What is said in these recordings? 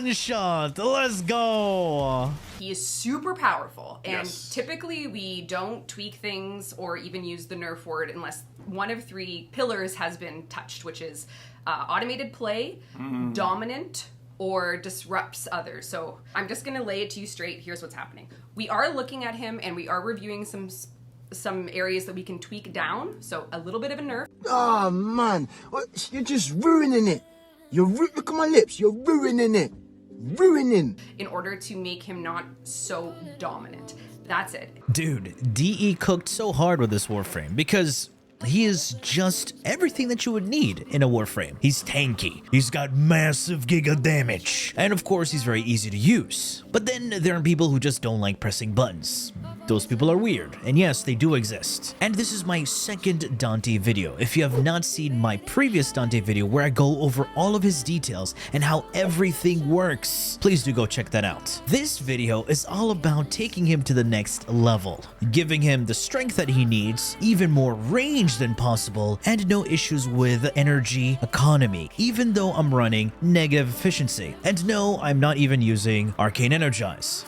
one-shot. Let's go. He is super powerful, and typically we don't tweak things or even use the nerf word unless one of 3 pillars has been touched, which is automated play, dominant, or disrupts others. So I'm just gonna lay it to you straight. Here's what's happening. We are looking at him and we are reviewing some areas that we can tweak down. So a little bit of a nerf. Oh man, you're just ruining it. Look at my lips, you're ruining it. Ruining. In order to make him not so dominant. That's it. Dude, DE cooked so hard with this Warframe because he is just everything that you would need in a Warframe. He's tanky, he's got massive giga damage, and of course he's very easy to use. But then there are people who just don't like pressing buttons. Those people are weird, and yes, they do exist. And this is my second Dante video. If you have not seen my previous Dante video where I go over all of his details and how everything works, please do go check that out. This video is all about taking him to the next level, giving him the strength that he needs, even more range than possible, and no issues with energy economy, even though I'm running negative efficiency. And no, I'm not even using Arcane Energize.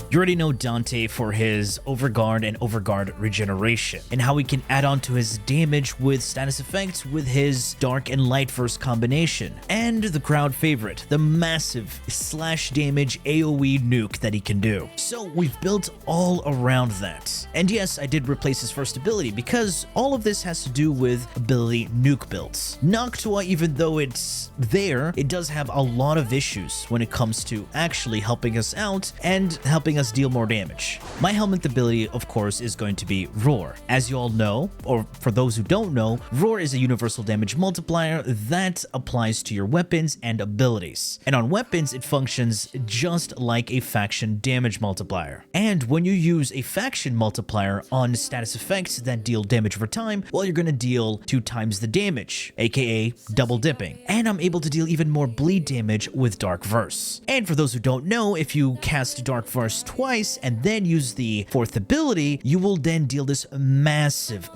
You already know Dante for his Overguard and Overguard regeneration, and how he can add on to his damage with status effects with his Dark and Light Verse combination, and the crowd favorite, the massive slash damage AoE nuke that he can do. So we've built all around that. And yes, I did replace his first ability because all of this has to do with ability nuke builds. Noctua, even though it's there, it does have a lot of issues when it comes to actually helping us out and helping us deal more damage. My Helminth ability, of course, is going to be Roar. As you all know, or for those who don't know, Roar is a universal damage multiplier that applies to your weapons and abilities. And on weapons, it functions just like a faction damage multiplier. And when you use a faction multiplier on status effects that deal damage over time, well, you're going to deal 2 times the damage, aka double dipping. And I'm able to deal even more bleed damage with Dark Verse. And for those who don't know, if you cast Dark Verse twice and then use the 4th ability, you will then deal this massive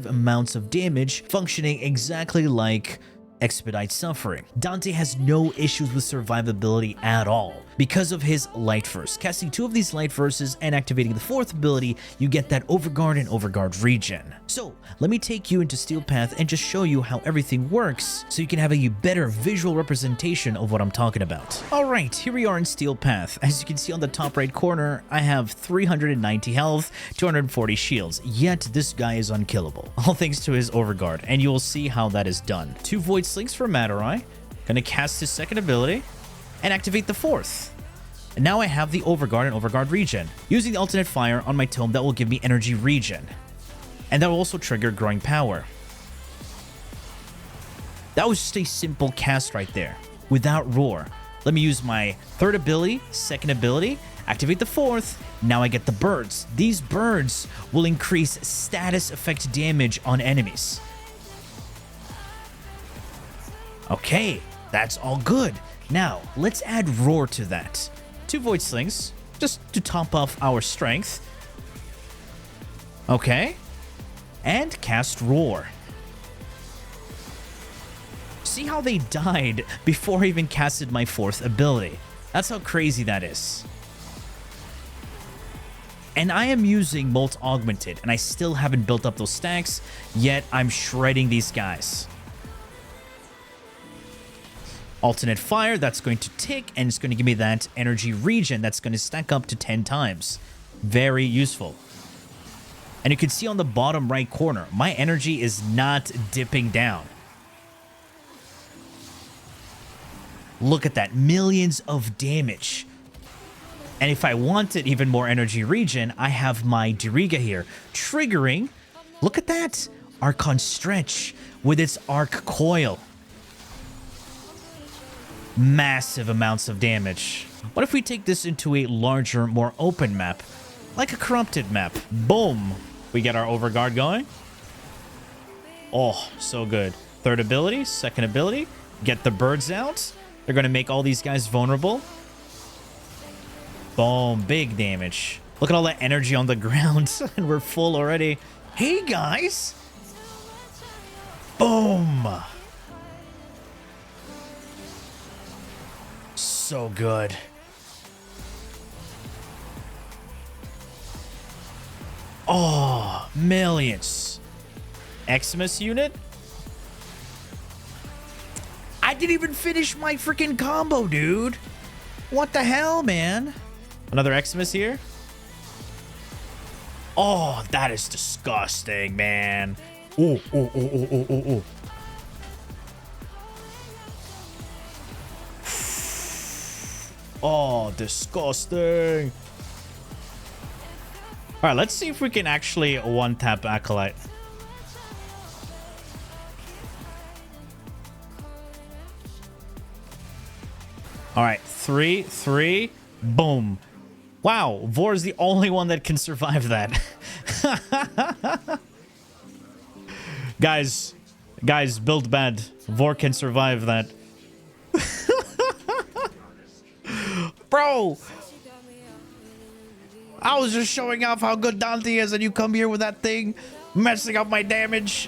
amounts of damage, functioning exactly like Expedite Suffering. Dante has no issues with survivability at all because of his Light Verse. Casting 2 of these Light Verses and activating the 4th ability, you get that Overguard and Overguard regen. So let me take you into Steel Path and just show you how everything works so you can have a better visual representation of what I'm talking about. Alright, here we are in Steel Path. As you can see on the top right corner, I have 390 health, 240 shields, yet this guy is unkillable. All thanks to his Overguard, and you will see how that is done. 2 Void Slings for Matarai, gonna cast his 2nd ability, and activate the 4th. And now I have the Overguard and Overguard regen. Using the alternate fire on my tome, that will give me energy regen. And that will also trigger growing power. That was just a simple cast right there, without Roar. Let me use my 3rd ability, 2nd ability, activate the 4th. Now I get the birds. These birds will increase status effect damage on enemies. Okay, that's all good. Now, let's add Roar to that. 2 Void Slings, just to top off our strength. Okay. And cast Roar. See how they died before I even casted my 4th ability. That's how crazy that is. And I am using Molt Augmented, and I still haven't built up those stacks, yet I'm shredding these guys. Alternate fire, that's going to tick, and it's going to give me that energy regen that's going to stack up to 10 times. Very useful. And you can see on the bottom right corner, my energy is not dipping down. Look at that, millions of damage. And if I wanted even more energy regen, I have my DIGA here, triggering, look at that, Archon Stretch with its Arc Coil. Massive amounts of damage. What if we take this into a larger, more open map, like a corrupted map? Boom! We get our Overguard going. Oh, so good. 3rd ability, 2nd ability, get the birds out. They're going to make all these guys vulnerable. Boom, big damage. Look at all that energy on the ground, and we're full already. Hey guys! Boom. So good. Oh, millions. Xmas unit? I didn't even finish my freaking combo, dude. What the hell, man? Another Xmas here? Oh, that is disgusting, man. Oh, oh, oh, oh, oh, oh, oh. Oh, disgusting. All right, let's see if we can actually one-tap Acolyte. All right, 3, boom. Wow, Vor is the only one that can survive that. Guys, build bad. Vor can survive that. Bro, I was just showing off how good Dante is, and you come here with that thing, messing up my damage.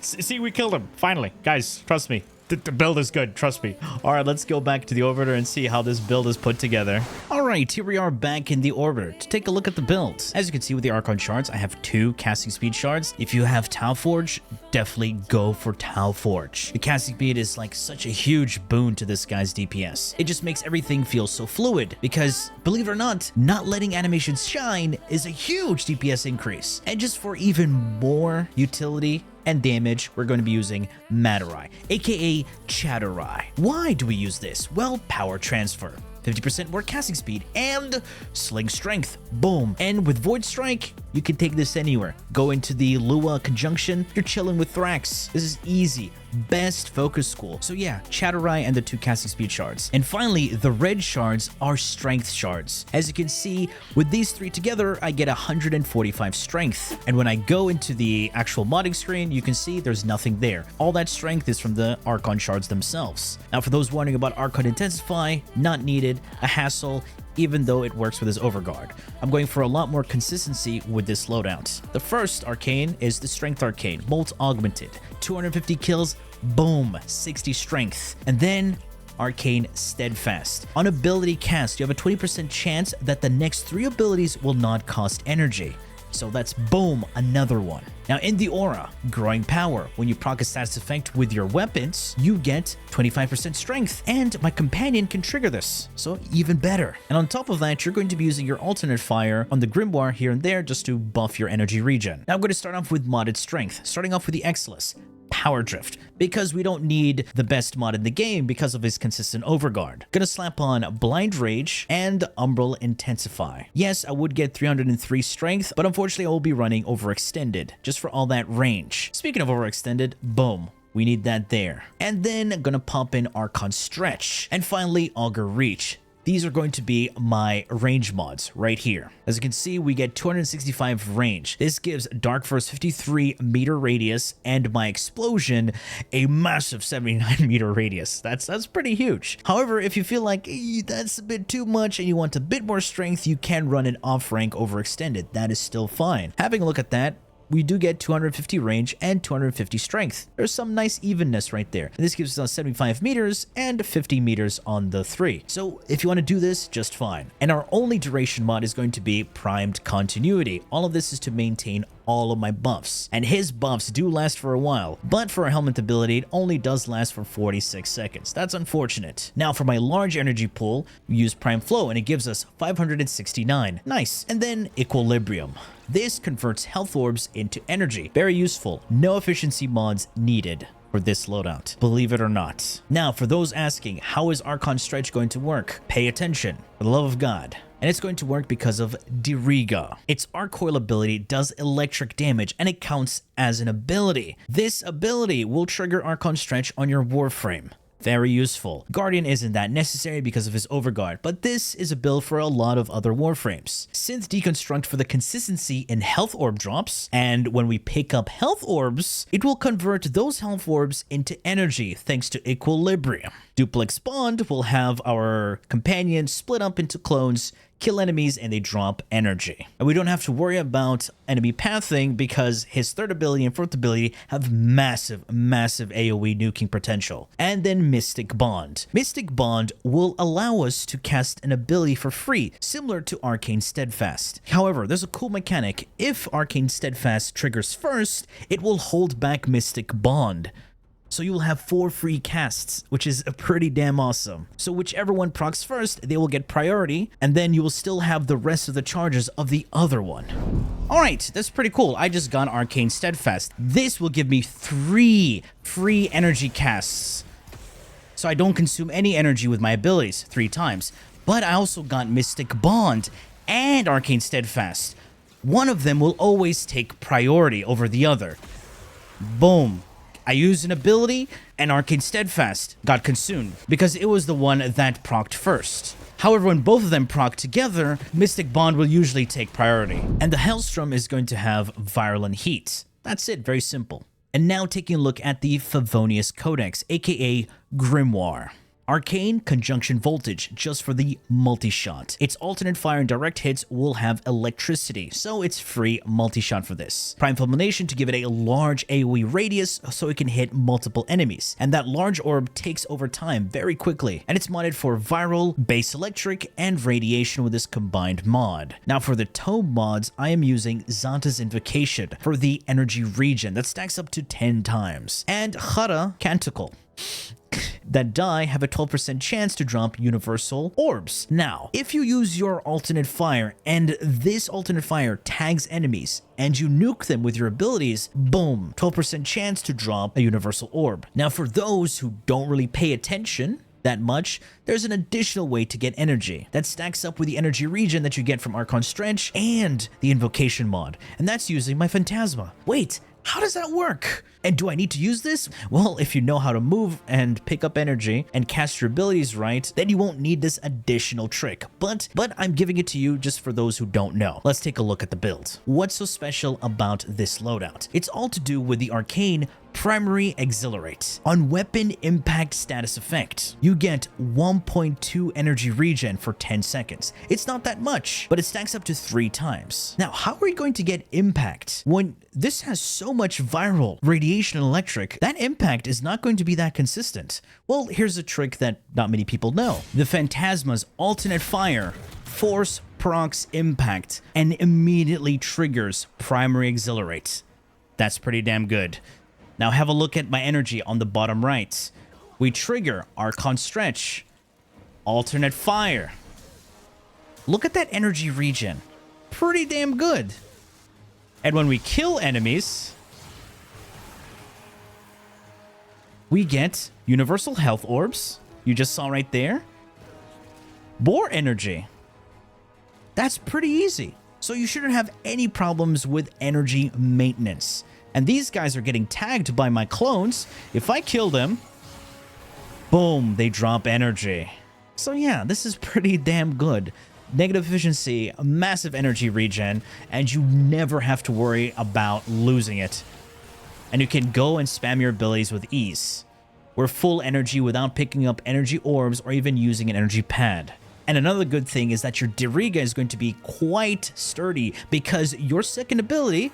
See, we killed him, finally. Guys, trust me. The build is good, trust me. All right, let's go back to the Orbiter and see how this build is put together. All right, here we are back in the Orbiter to take a look at the build. As you can see with the Archon shards, I have 2 casting speed shards. If you have Tau Forge, definitely go for Tau Forge. The casting speed is like such a huge boon to this guy's DPS. It just makes everything feel so fluid because, believe it or not letting animations shine is a huge DPS increase. And just for even more utility and damage, we're going to be using Matarai, aka Chatterai. Why do we use this? Well, power transfer, 50% more casting speed, and sling strength. Boom. And with Void Strike, you can take this anywhere. Go into the Lua conjunction, you're chilling with Thrax. This is easy. Best focus school. So yeah, Chatterai and the 2 casting speed shards. And finally, the red shards are strength shards. As you can see, with these 3 together, I get 145 strength. And when I go into the actual modding screen, you can see there's nothing there. All that strength is from the Archon shards themselves. Now, for those wondering about Archon Intensify, not needed, a hassle, even though it works with his Overguard. I'm going for a lot more consistency with this loadout. The first arcane is the Strength Arcane, Molt Augmented. 250 kills, boom, 60 strength. And then Arcane Steadfast. On ability cast, you have a 20% chance that the next 3 abilities will not cost energy. So that's boom, another one. Now in the aura, growing power. When you proc a status effect with your weapons, you get 25% strength, and my companion can trigger this, so even better. And on top of that, you're going to be using your alternate fire on the Grimoire here and there just to buff your energy regen. Now I'm going to start off with modded strength, starting off with the Exilus. Power Drift, because we don't need the best mod in the game because of his consistent Overguard. Gonna slap on Blind Rage and Umbral Intensify. Yes, I would get 303 strength, but unfortunately I will be running Overextended, just for all that range. Speaking of Overextended, boom. We need that there. And then I'm gonna pop in Archon Stretch. And finally, Augur Reach. These are going to be my range mods right here. As you can see, we get 265 range. This gives Dark Force 53 meter radius and my explosion a massive 79 meter radius. That's pretty huge. However, if you feel like that's a bit too much and you want a bit more strength, you can run an off-rank Overextended. That is still fine. Having a look at that, we do get 250 range and 250 strength. There's some nice evenness right there. And this gives us 75 meters and 50 meters on the 3. So if you want to do this, just fine. And our only duration mod is going to be Primed Continuity. All of this is to maintain all of my buffs. And his buffs do last for a while, but for a Helminth ability, it only does last for 46 seconds. That's unfortunate. Now for my large energy pool, we use Prime Flow and it gives us 569. Nice. And then Equilibrium. This converts health orbs into energy. Very useful. No efficiency mods needed for this loadout, believe it or not. Now, for those asking, how is Archon Stretch going to work? Pay attention, for the love of God. And it's going to work because of GIGA. Its Arc Coil ability does electric damage and it counts as an ability. This ability will trigger Archon Stretch on your Warframe. Very useful. Guardian isn't that necessary because of his Overguard, but this is a build for a lot of other Warframes. Synth Deconstruct for the consistency in health orb drops, and when we pick up health orbs, it will convert those health orbs into energy thanks to Equilibrium. Duplex Bond will have our companion split up into clones, kill enemies, and they drop energy. And we don't have to worry about enemy pathing because his third ability and fourth ability have massive AoE nuking potential. And then Mystic Bond. Mystic Bond will allow us to cast an ability for free, similar to Arcane Steadfast. However, there's a cool mechanic. If Arcane Steadfast triggers first, it will hold back Mystic Bond. So you will have 4 free casts, which is pretty damn awesome. So whichever one procs first, they will get priority, and then you will still have the rest of the charges of the other one. Alright, that's pretty cool. I just got Arcane Steadfast. This will give me 3 free energy casts. So I don't consume any energy with my abilities 3 times. But I also got Mystic Bond and Arcane Steadfast. One of them will always take priority over the other. Boom. I used an ability, and Arcane Steadfast got consumed, because it was the one that procced first. However, when both of them proc together, Mystic Bond will usually take priority. And the Hellstrom is going to have Virulent Heat. That's it, very simple. And now taking a look at the Favonius Codex, aka Grimoire. Arcane Conjunction Voltage, just for the multi-shot. Its alternate fire and direct hits will have electricity, so it's free multi-shot for this. Prime Fulmination to give it a large AoE radius so it can hit multiple enemies. And that large orb takes over time very quickly. And it's modded for viral, base electric, and radiation with this combined mod. Now for the tome mods, I am using Xanta's Invocation for the energy regen that stacks up to 10 times. And Hara Canticle. That die have a 12% chance to drop universal orbs. Now, if you use your alternate fire and this alternate fire tags enemies and you nuke them with your abilities, boom, 12% chance to drop a universal orb. Now, for those who don't really pay attention that much, there's an additional way to get energy that stacks up with the energy regen that you get from Archon Stretch and the invocation mod, and that's using my Phantasma. Wait, how does that work? And do I need to use this? Well, if you know how to move and pick up energy and cast your abilities right, then you won't need this additional trick. But I'm giving it to you just for those who don't know. Let's take a look at the build. What's so special about this loadout? It's all to do with the Arcane Primary Exhilarate. On weapon impact status effect, you get 1.2 energy regen for 10 seconds. It's not that much, but it stacks up to 3 times. Now, how are we going to get impact when this has so much viral, radiation, and electric? That impact is not going to be that consistent. Well, here's a trick that not many people know. The Phantasma's alternate fire force procs impact and immediately triggers Primary Exhilarate. That's pretty damn good. Now have a look at my energy on the bottom right. We trigger Archon Stretch, alternate fire. Look at that energy regen. Pretty damn good. And when we kill enemies, we get universal health orbs. You just saw right there. More energy. That's pretty easy. So you shouldn't have any problems with energy maintenance. And these guys are getting tagged by my clones. If I kill them, boom, they drop energy. So yeah, this is pretty damn good. Negative efficiency, massive energy regen, and you never have to worry about losing it. And you can go and spam your abilities with ease. We're full energy without picking up energy orbs or even using an energy pad. And another good thing is that your DIGA is going to be quite sturdy because your second ability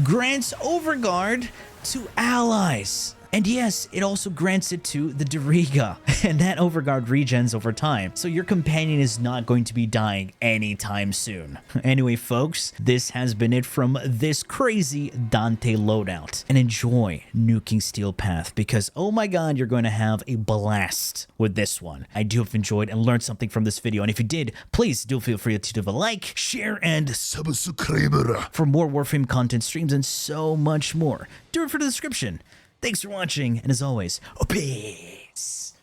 grants Overguard to allies. And yes, it also grants it to the DIGA, and that Overguard regens over time, so your companion is not going to be dying anytime soon. Anyway, folks, this has been it from this crazy Dante loadout. And enjoy nuking Steel Path, because oh my god, you're going to have a blast with this one. I do hope you enjoyed and learned something from this video, and if you did, please do feel free to leave a like, share, and subscribe for more Warframe content, streams, and so much more. Do refer to the description. Thanks for watching, and as always, peace.